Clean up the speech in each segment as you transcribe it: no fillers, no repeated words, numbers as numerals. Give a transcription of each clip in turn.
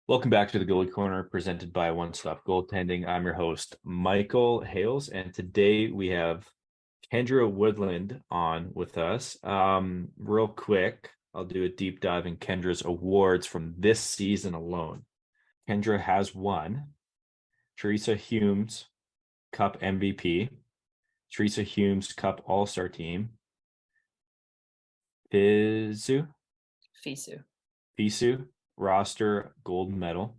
Welcome back to the Goalie Corner presented by Stop Goaltending. I'm your host, Michael Hales, and today we have Kendra Woodland on with us. Real quick, I'll do a deep dive in Kendra's awards from this season alone. Kendra has won Teresa Humes Cup MVP, Teresa Humes Cup All-Star Team, Fizu, Fisu. Fisu roster gold medal,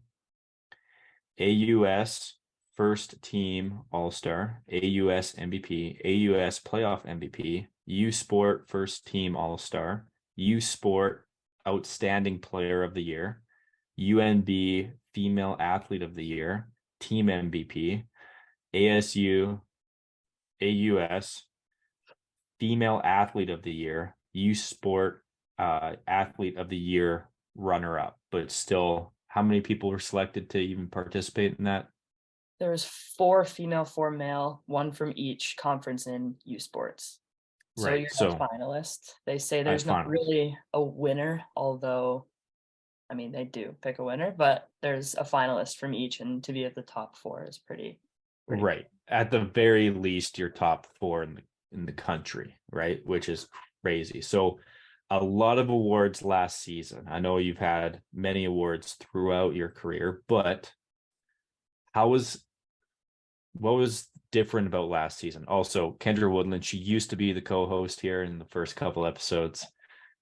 AUS first team all-star, AUS MVP, AUS playoff MVP, U Sport first team all-star, U Sport outstanding player of the year, UNB female athlete of the year, team MVP, ASU, AUS female athlete of the year, U Sport athlete of the year runner up. But still, how many people were selected to even participate in that? There was 4 female, 4 male, 1 from each conference in U Sports. So Right. you're a So finalist. They say I there's not finals. really a winner, although, I mean, they do pick a winner, but there's a finalist from each, and to be at the top 4 is pretty cool. Right. At the very least, you're top four in the country, right? Which is crazy. So a lot of awards last season. I know you've had many awards throughout your career, but how was what was different about last season? Also, Kendra Woodland, she used to be the co-host here in the first couple episodes.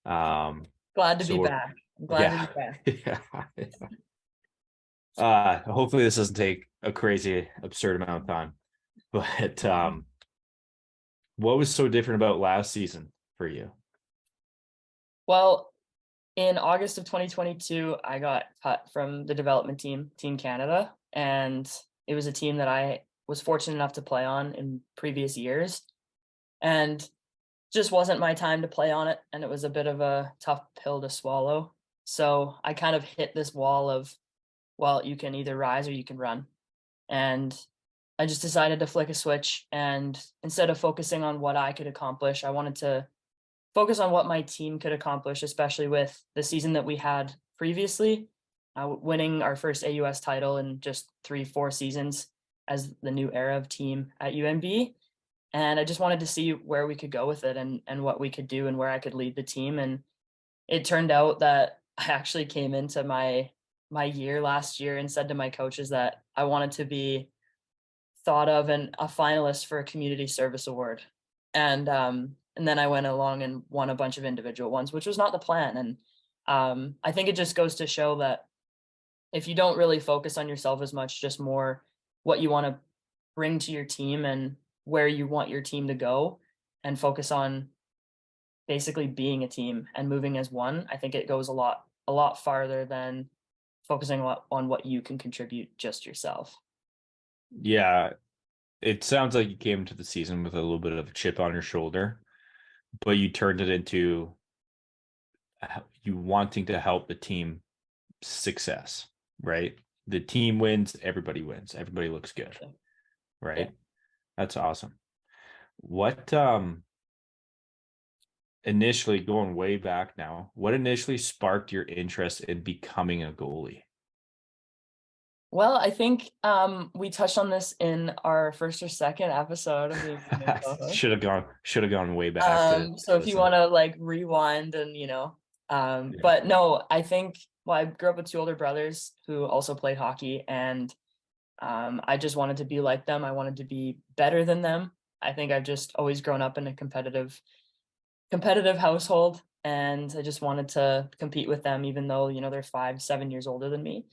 Um, Glad to be so we're back. I'm glad to yeah, be back. yeah. Hopefully this doesn't take a crazy absurd amount of time. But what was so different about last season for you? Well, in August of 2022, I got cut from the development team, Team Canada, and it was a team that I was fortunate enough to play on in previous years. And just wasn't my time to play on it, and it was a bit of a tough pill to swallow. So I kind of hit this wall of, well, you can either rise or you can run. And I just decided to flick a switch, and instead of focusing on what I could accomplish, I wanted to focus on what my team could accomplish, especially with the season that we had previously, winning our first AUS title in just 3-4 seasons as the new era of team at UNB. And I just wanted to see where we could go with it, and what we could do and where I could lead the team. And it turned out that I actually came into my year last year and said to my coaches that I wanted to be thought of and a finalist for a community service award. And then I went along and won a bunch of individual ones, which was not the plan. And I think it just goes to show that if you don't really focus on yourself as much, just more what you want to bring to your team and where you want your team to go, and focus on basically being a team and moving as one, I think it goes a lot farther than focusing on what you can contribute just yourself. Yeah, it sounds like you came into the season with a little bit of a chip on your shoulder, but you turned it into you wanting to help the team success, right? The team wins, everybody looks good, Yeah. right? That's awesome. What initially going way back now, what initially sparked your interest in becoming a goalie? Well, I think we touched on this in our first or second episode of being a new co-host. Should have gone way back to So if you listen. want to like rewind and Yeah. but no, I think, well, I grew up with 2 older brothers who also played hockey, and I just wanted to be like them. I wanted to be better than them. I think I've just always grown up in a competitive household, and I just wanted to compete with them, even though, they're 5, 7 years older than me.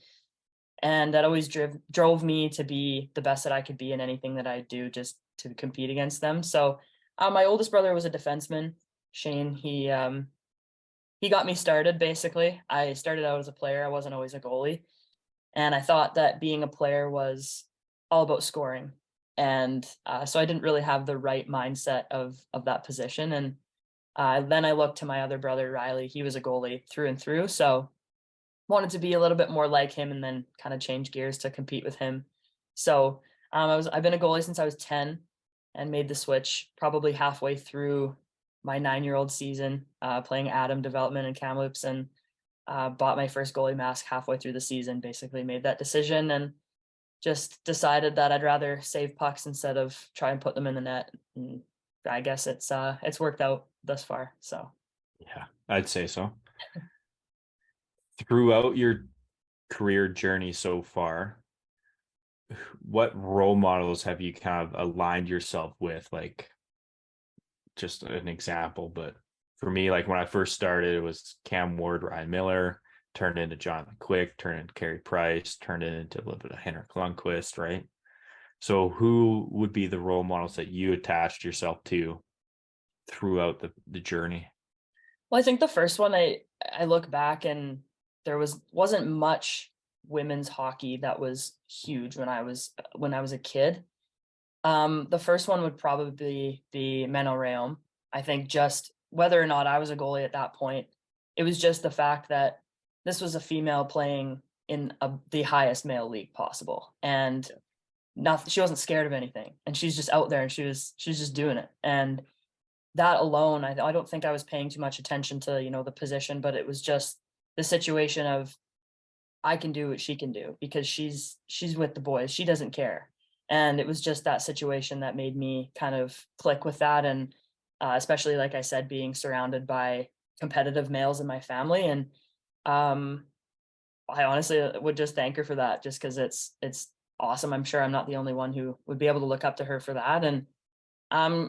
And that always drove me to be the best that I could be in anything that I do, just to compete against them. So my oldest brother was a defenseman, Shane. He got me started basically. I started out as a player. I wasn't always a goalie. And I thought that being a player was all about scoring. And so I didn't really have the right mindset of that position. And then I looked to my other brother, Riley. He was a goalie through and through. So wanted to be a little bit more like him, and then kind of change gears to compete with him. So I've been a goalie since I was 10, and made the switch probably halfway through my 9-year-old season, playing Adam development and Kamloops. And bought my first goalie mask halfway through the season, basically made that decision and just decided that I'd rather save pucks instead of try and put them in the net. And I guess it's worked out thus far. So Yeah, I'd say so. Throughout your career journey so far, what role models have you kind of aligned yourself with? Like, just an example, but for me, like when I first started, it was Cam Ward, Ryan Miller, turned into Jonathan Quick, turned into Carey Price, turned into a little bit of Henrik Lundqvist, right? So who would be the role models that you attached yourself to throughout the journey? well, I think the first one I look back and there wasn't much women's hockey that was huge when I was a kid. The first one would probably be Menno Rheaume. I think just whether or not I was a goalie at that point, it was just the fact that this was a female playing in the highest male league possible, and nothing. She wasn't scared of anything, and she's just out there, and she's just doing it. And that alone, I don't think I was paying too much attention to the position, but it was just the situation of I can do what she can do because she's with the boys. She doesn't care. And it was just that situation that made me kind of click with that. And especially, like I said, being surrounded by competitive males in my family. And um, I honestly would just thank her for that just because it's awesome. I'm sure I'm not the only one who would be able to look up to her for that. And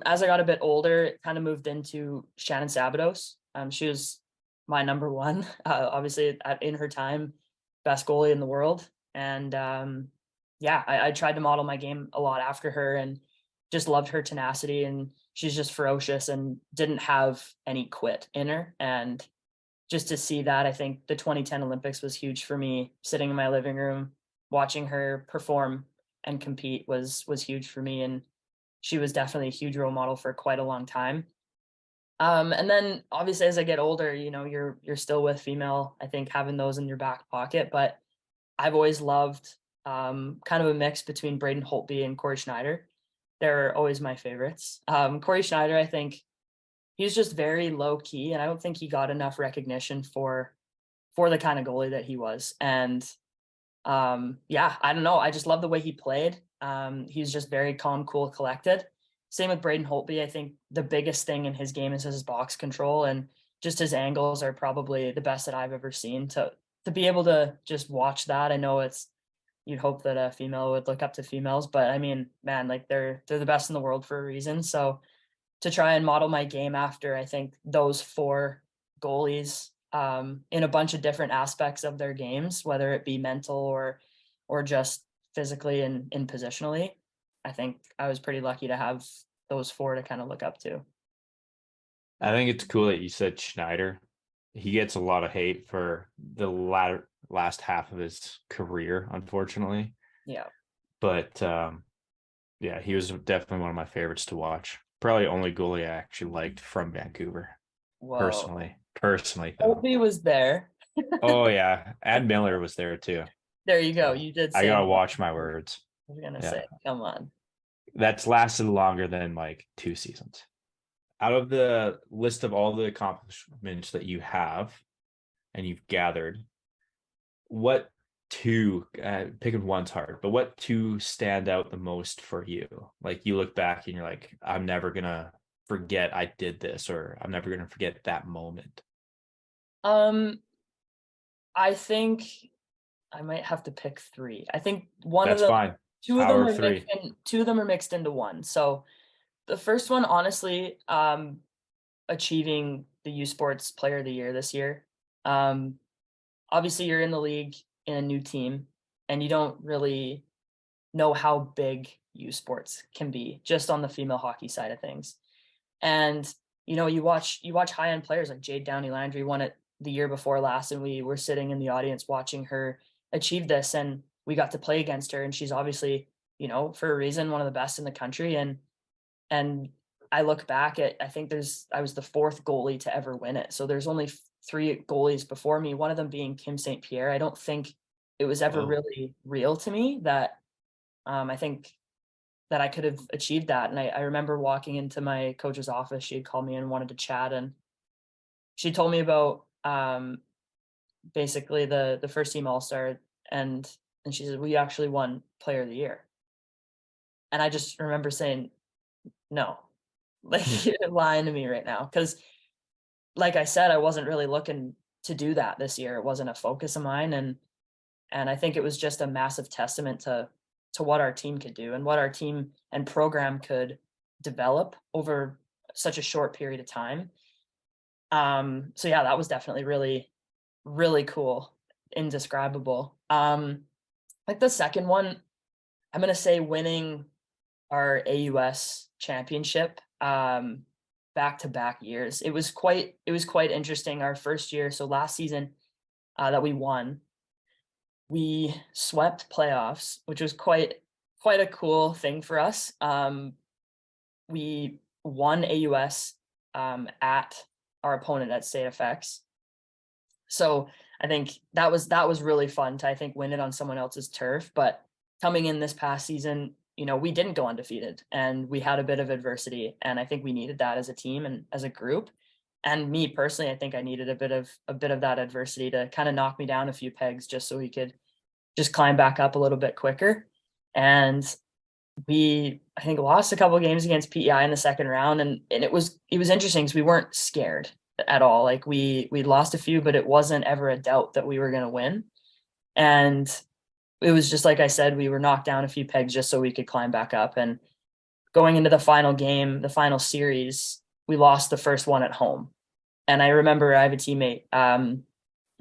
as I got a bit older, it kind of moved into Shannon Sabados. She was my number one, obviously in her time, best goalie in the world. And yeah, I tried to model my game a lot after her and just loved her tenacity. And she's just ferocious and didn't have any quit in her. And just to see that, I think the 2010 Olympics was huge for me. Sitting in my living room, watching her perform and compete was huge for me. And she was definitely a huge role model for quite a long time. And then obviously as I get older, you're still with female, I think having those in your back pocket, but I've always loved kind of a mix between Braden Holtby and Corey Schneider. They're always my favorites. Corey Schneider, I think he's just very low key, and I don't think he got enough recognition for the kind of goalie that he was. And yeah, I don't know. I just love the way he played. He's just very calm, cool, collected. Same with Braden Holtby. I think the biggest thing in his game is his box control, and just his angles are probably the best that I've ever seen. To be able to just watch that, I know you'd hope that a female would look up to females, but I mean, man, like they're the best in the world for a reason. So to try and model my game after, I think those four goalies in a bunch of different aspects of their games, whether it be mental or just physically and positionally. I think I was pretty lucky to have those four to kind of look up to. I think it's cool that you said Schneider. He gets a lot of hate for the last half of his career, unfortunately. Yeah. But yeah, he was definitely one of my favorites to watch. Probably only goalie I actually liked from Vancouver, Whoa. personally. Personally, though. Holtby was there. Oh yeah, and Miller was there too. There you go. So You did I say gotta Miller. watch my words. I was gonna Yeah, say, come on. that's lasted longer than like 2 seasons. Out of the list of all the accomplishments that you have and you've gathered, what two, picking one's hard, but what two stand out the most for you? Like you look back and you're like, I'm never gonna forget I did this, or I'm never gonna forget that moment. Um, I think I might have to pick three. I think one of That's them, fine. two of them Power of are mixed three. in, two of them are mixed into one. So the first one, honestly, achieving the U Sports Player of the Year this year. Um, Obviously, you're in the league in a new team, and you don't really know how big U Sports can be just on the female hockey side of things. And you watch high end players like Jade Downey Landry won it the year before last, and we were sitting in the audience watching her achieve this, and we got to play against her, and she's obviously for a reason one of the best in the country. And I look back at I think I was the fourth goalie to ever win it. So there's only three goalies before me, one of them being Kim St. Pierre. I don't think it was ever Oh, really real to me that I think that I could have achieved that. And I remember walking into my coach's office. She had called me and wanted to chat, and she told me about basically the first team all-star, and she said, "We actually won player of the year." And I just remember saying, "No, like Yeah. you're lying to me right now." Because, like I said, I wasn't really looking to do that this year. It wasn't a focus of mine, and I think it was just a massive testament to what our team could do and what our team and program could develop over such a short period of time. So yeah, that was definitely really, really cool, indescribable. Like the second one, I'm gonna say winning our AUS championship back to back years. It was quite interesting. Our first year, so last season that we won, we swept playoffs, which was quite a cool thing for us. We won AUS at our opponent at State FX. So I think that was really fun to, I think, win it on someone else's turf. But coming in this past season, we didn't go undefeated and we had a bit of adversity. And I think we needed that as a team and as a group. And me personally, I think I needed a bit of that adversity to kind of knock me down a few pegs just so we could just climb back up a little bit quicker. And we, I think, lost a couple of games against PEI in the second round, and it was interesting because we weren't scared at all. Like we lost a few, but it wasn't ever a doubt that we were going to win. And it was just like I said, we were knocked down a few pegs just so we could climb back up. And going into the final game, the final series, we lost the first one at home. And I remember I have a teammate,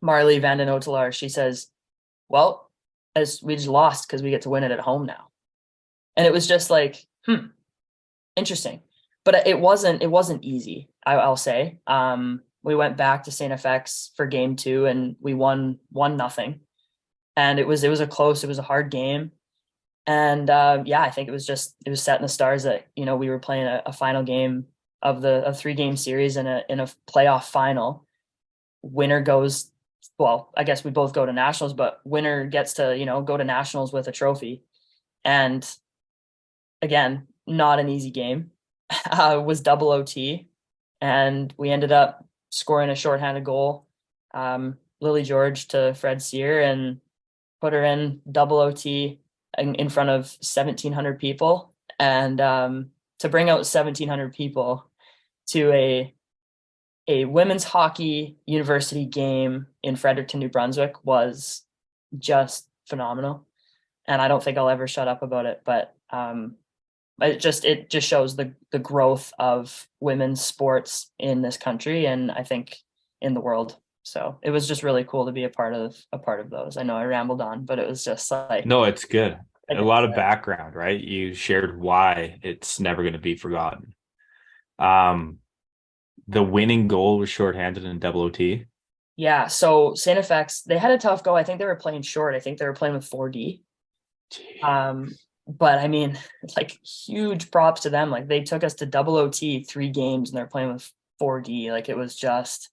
Marley Vanden Otelaar. She says, "Well, as we just lost because we get to win it at home now." And it was just like, interesting. But it wasn't easy, I'll say. We went back to St. FX for game 2 and we won 1-0. And it was a hard game. And yeah, I think it was set in the stars that, we were playing a final game of a 3-game series in a playoff final. Winner goes, well, I guess we both go to nationals, but winner gets to, go to nationals with a trophy. And again, not an easy game. It was double OT, and we ended up scoring a shorthanded goal, Lily George to Fred Sear, and put her in double OT in front of 1,700 people. And to bring out 1,700 people to a women's hockey university game in Fredericton, New Brunswick was just phenomenal. And I don't think I'll ever shut up about it, but it just shows the growth of women's sports in this country, and I think in the world. So it was just really cool to be a part of those. I know I rambled on, but it was just like, No, it's good. like A I lot of said. background, right? You shared why it's never going to be forgotten. Um, the winning goal was shorthanded in double OT. Yeah. So St. FX, they had a tough go. I think they were playing short. I think they were playing with 4D. But I mean, like, huge props to them. Like, they took us to double OT 3 games and they're playing with 4D. Like, it was just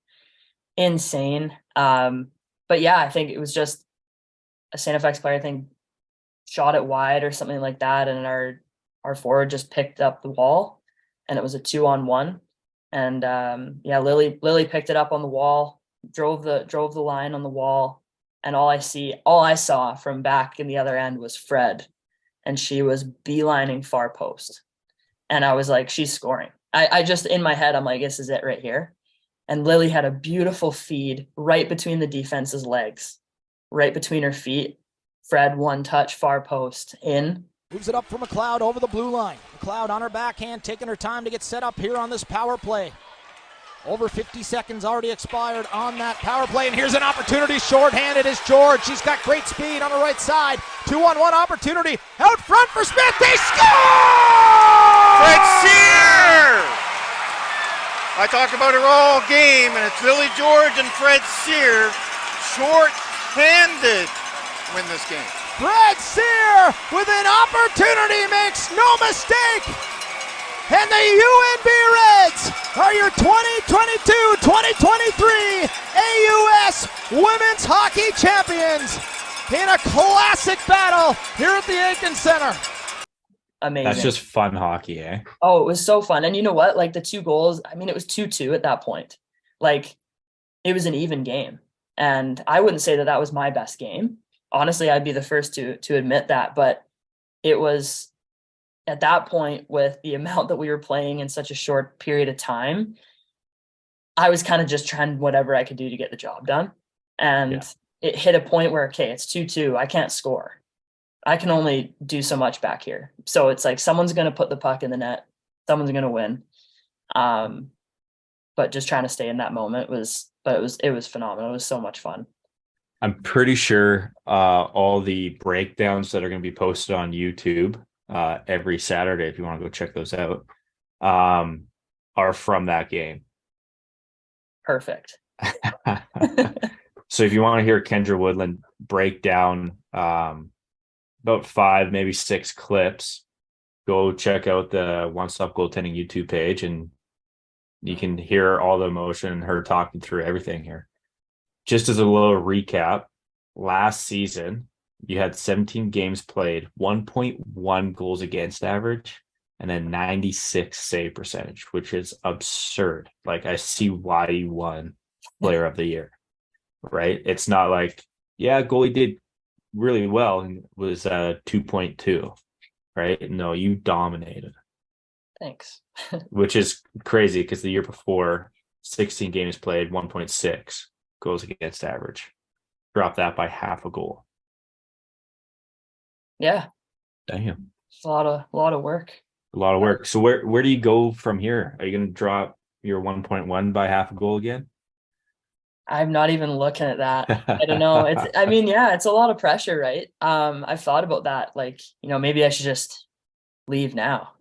insane. But yeah, I think it was just a St. FX player, I think, shot it wide or something like that, and our forward just picked up the wall, and it was a 2-on-1. And yeah, Lily picked it up on the wall, drove the line on the wall, and all I saw from back in the other end was Fred, and she was beelining far post. And I was like, she's scoring. I just, in my head, I'm like, this is it right here. And Lily had a beautiful feed right between the defense's legs, right between her feet. Fred, one touch, far post, in. Moves it up for McLeod over the blue line. McLeod on her backhand, taking her time to get set up here on this power play. Over 50 seconds already expired on that power play, and here's an opportunity. Short-handed is George. She's got great speed on the right side. 2-on-1 opportunity. Out front for Smith. They score! Fred Sear! I talked about her all game, and it's Lily George and Fred Sear, short-handed, win this game. Fred Sear with an opportunity, makes no mistake. And the UNB Reds are your 2022-2023 AUS Women's Hockey Champions in a classic battle here at the Aiken Center. Amazing. That's just fun hockey, eh? Oh, it was so fun. And you know what? Like, the 2 goals, I mean, it was 2-2 at that point. Like, it was an even game. And I wouldn't say that that was my best game. Honestly, I'd be the first to admit that, but it was at that point, with the amount that we were playing in such a short period of time, I was kind of just trying whatever I could do to get the job done. And it hit a point where, okay, it's 2-2. I can't score. I can only do so much back here. So it's like someone's going to put the puck in the net. Someone's going to win. But just trying to stay in that moment it was phenomenal. It was so much fun. I'm pretty sure all the breakdowns that are going to be posted on YouTube every Saturday, if you want to go check those out, are from that game. Perfect. So if you want to hear Kendra Woodland break down about 5, maybe 6 clips, go check out the Stop Goaltending YouTube page, and you can hear all the emotion, her talking through everything here. Just as a little recap, last season, you had 17 games played, 1.1 goals against average, and a 96 save percentage, which is absurd. Like, I see why you won Player of the Year, right? It's not like, yeah, goalie did really well and was 2.2, right? No, you dominated. Thanks. Which is crazy because the year before, 16 games played, 1.6 goals against average. Drop that by half a goal. Yeah. Damn. It's a lot of work. A lot of work. So where do you go from here? Are you going to drop your 1.1 by half a goal again? I'm not even looking at that. I don't know. It's a lot of pressure, right? I've thought about that. Like, maybe I should just leave now.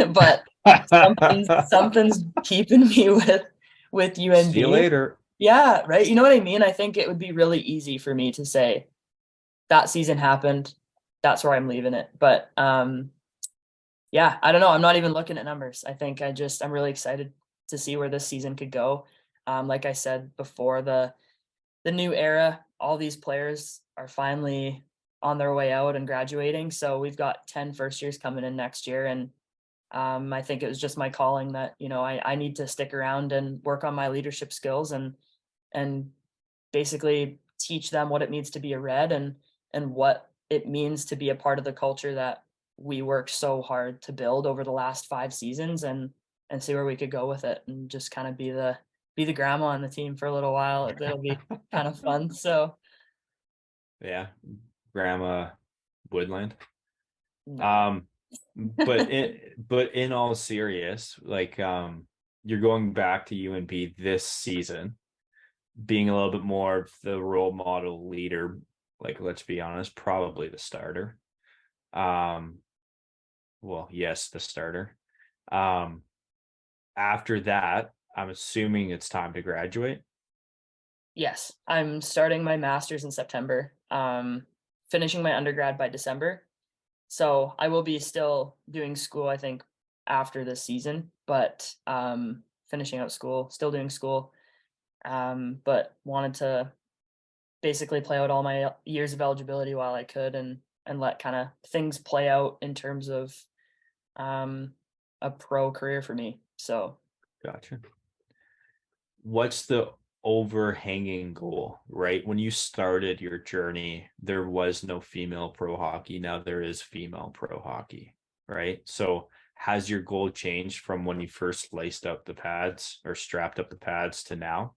But something's keeping me with UNB. See you later. Yeah, right. You know what I mean? I think it would be really easy for me to say that season happened. That's where I'm leaving it. But yeah, I don't know. I'm not even looking at numbers. I think I'm really excited to see where this season could go. Like I said before, the new era, all these players are finally on their way out and graduating. So we've got 10 first years coming in next year. And I think it was just my calling that, I need to stick around and work on my leadership skills and basically teach them what it means to be a Red and what it means to be a part of the culture that we worked so hard to build over the last 5 seasons, and see where we could go with it, and just kind of be the grandma on the team for a little while. It'll be kind of fun. So yeah, Grandma Woodland. no. But in all serious, like you're going back to UNB this season, being a little bit more of the role model leader, like, let's be honest, probably the starter. Well, yes, the starter. After that, I'm assuming it's time to graduate. Yes, I'm starting my master's in September, finishing my undergrad by December. So I will be still doing school, I think, after this season, but finishing out school, still doing school, but wanted to basically play out all my years of eligibility while I could, and let kind of things play out in terms of a pro career for me. So Gotcha. What's the overhanging goal, right? When you started your journey, there was no female pro hockey. Now there is female pro hockey, right? So has your goal changed from when you first laced up the pads or strapped up the pads to now?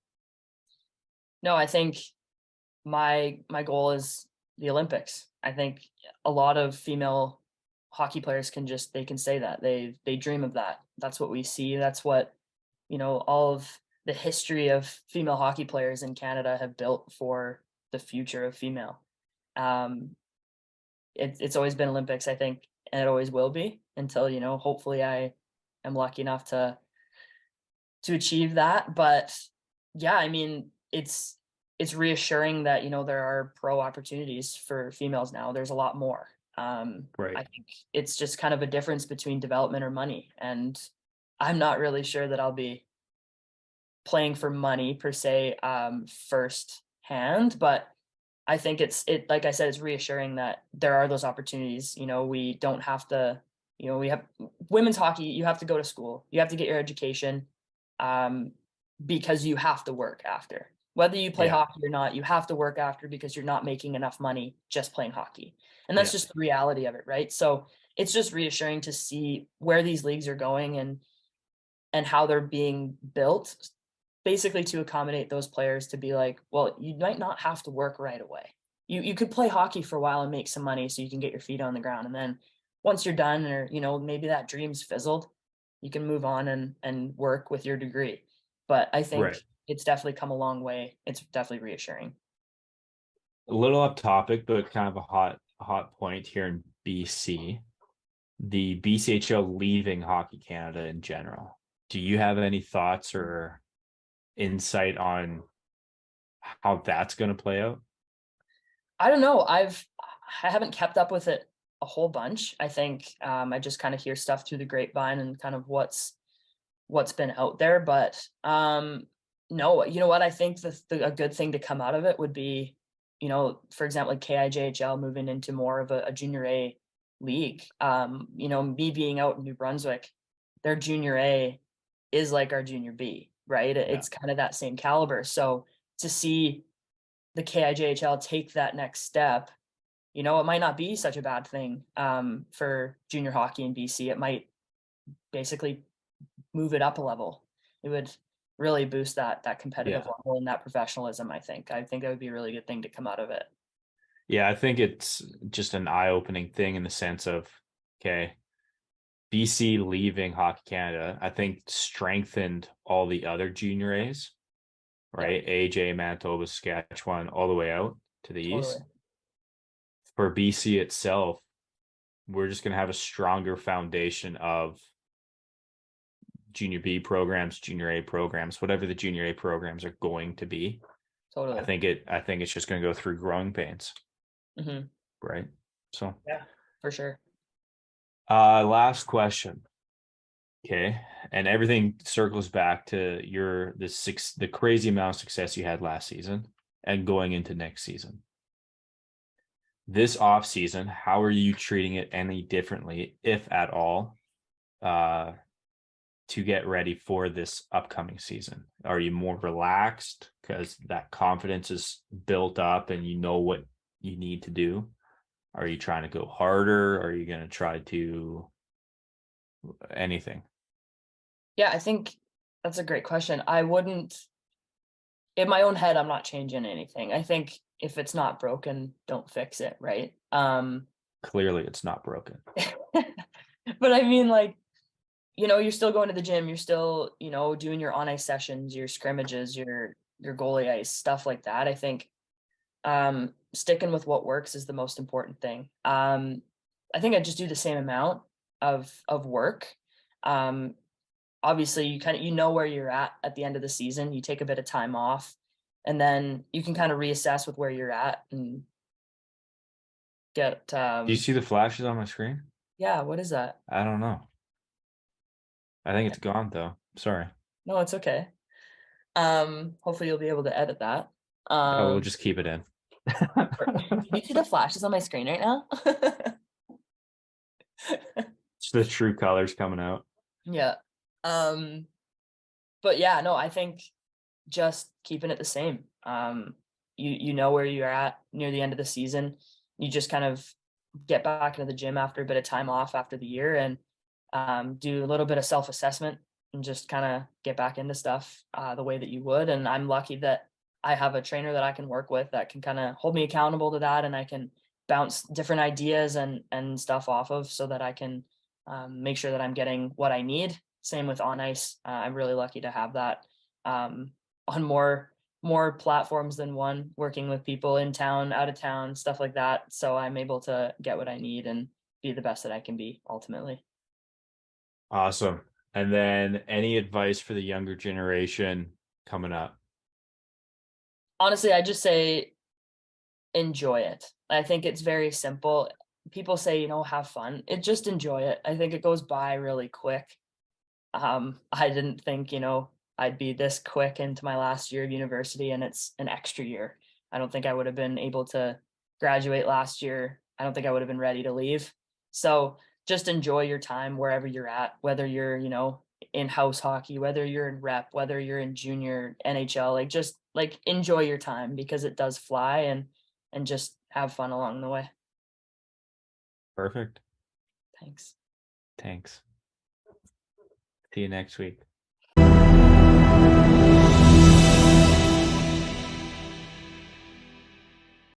no, I think my goal is the Olympics. I think a lot of female hockey players can say that they dream of that. That's what we see. That's what, all of the history of female hockey players in Canada have built for the future of female. It's always been Olympics, I think, and it always will be until, hopefully I am lucky enough to achieve that. But yeah, I mean, it's reassuring that, there are pro opportunities for females now. There's a lot more. Right. I think it's just kind of a difference between development or money. And I'm not really sure that I'll be playing for money per se, first hand, but I think like I said, it's reassuring that there are those opportunities. We don't have to, we have women's hockey. You have to go to school. You have to get your education, because you have to work after. Whether you play Yeah. hockey or not, you have to work after because you're not making enough money just playing hockey. And that's Yeah. just the reality of it, right? So it's just reassuring to see where these leagues are going and how they're being built, basically to accommodate those players to be like, well, you might not have to work right away. You could play hockey for a while and make some money so you can get your feet on the ground. And then once you're done, or maybe that dream's fizzled, you can move on and work with your degree. But I think Right. it's definitely come a long way. It's definitely reassuring. A little off topic, but kind of a hot point here in BC. The BCHL leaving Hockey Canada in general. Do you have any thoughts or insight on how that's going to play out? I don't know. I haven't kept up with it a whole bunch. I think I just kind of hear stuff through the grapevine and kind of what's been out there. But no, you know what? I think a good thing to come out of it would be, for example, like KIJHL moving into more of a junior A league. Me being out in New Brunswick, their junior A is like our junior B, right? Yeah. It's kind of that same caliber. So to see the KIJHL take that next step, it might not be such a bad thing for junior hockey in BC. It might basically move it up a level. It would really boost that competitive Yeah. level and that professionalism. I think that would be a really good thing to come out of it. Yeah, I think it's just an eye-opening thing in the sense of, okay, BC leaving Hockey Canada, I think strengthened all the other junior A's, right? AJ, Manitoba, Saskatchewan, all the way out to the Totally. east. For BC itself, we're just going to have a stronger foundation of junior B programs, junior A programs, whatever the junior A programs are going to be. Totally. I think it's just going to go through growing pains. Mm-hmm. Right. So yeah, for sure. Last question. Okay. And everything circles back to the crazy amount of success you had last season and going into next season. This off season, how are you treating it any differently, if at all, to get ready for this upcoming season? Are you more relaxed because that confidence is built up and you know what you need to do? Are you trying to go harder? Are you going to try to anything? Yeah, I think that's a great question. I wouldn't, in my own head, I'm not changing anything. I think if it's not broken, don't fix it, right? Clearly it's not broken. But I mean, like, you're still going to the gym, you're still, doing your on ice sessions, your scrimmages, your goalie ice, stuff like that. I think sticking with what works is the most important thing. I think I just do the same amount of work. Obviously you kind of, where you're at the end of the season, you take a bit of time off and then you can kind of reassess with where you're at and get Do you see the flashes on my screen? yeah, what is that? I don't know. I think it's gone though. Sorry. No, it's okay. Hopefully you'll be able to edit that. We'll just keep it in. Can you see the flashes on my screen right now? It's the true colors coming out. Yeah. But yeah, no, I think just keeping it the same. You know where you're at near the end of the season. You just kind of get back into the gym after a bit of time off after the year and do a little bit of self-assessment and just kind of get back into stuff the way that you would. And I'm lucky that I have a trainer that I can work with that can kind of hold me accountable to that, and I can bounce different ideas and stuff off of so that I can make sure that I'm getting what I need. Same with on ice. I'm really lucky to have that on more platforms than one, working with people in town, out of town, stuff like that. So I'm able to get what I need and be the best that I can be ultimately. Awesome. And then any advice for the younger generation coming up? Honestly, I just say enjoy it. I think it's very simple. People say, have fun. Just enjoy it. I think it goes by really quick. I didn't think, I'd be this quick into my last year of university, and it's an extra year. I don't think I would have been able to graduate last year. I don't think I would have been ready to leave. So just enjoy your time wherever you're at, whether you're, in house hockey, whether you're in rep, whether you're in junior NHL, like just like enjoy your time because it does fly, and just have fun along the way. Perfect. Thanks. Thanks. See you next week.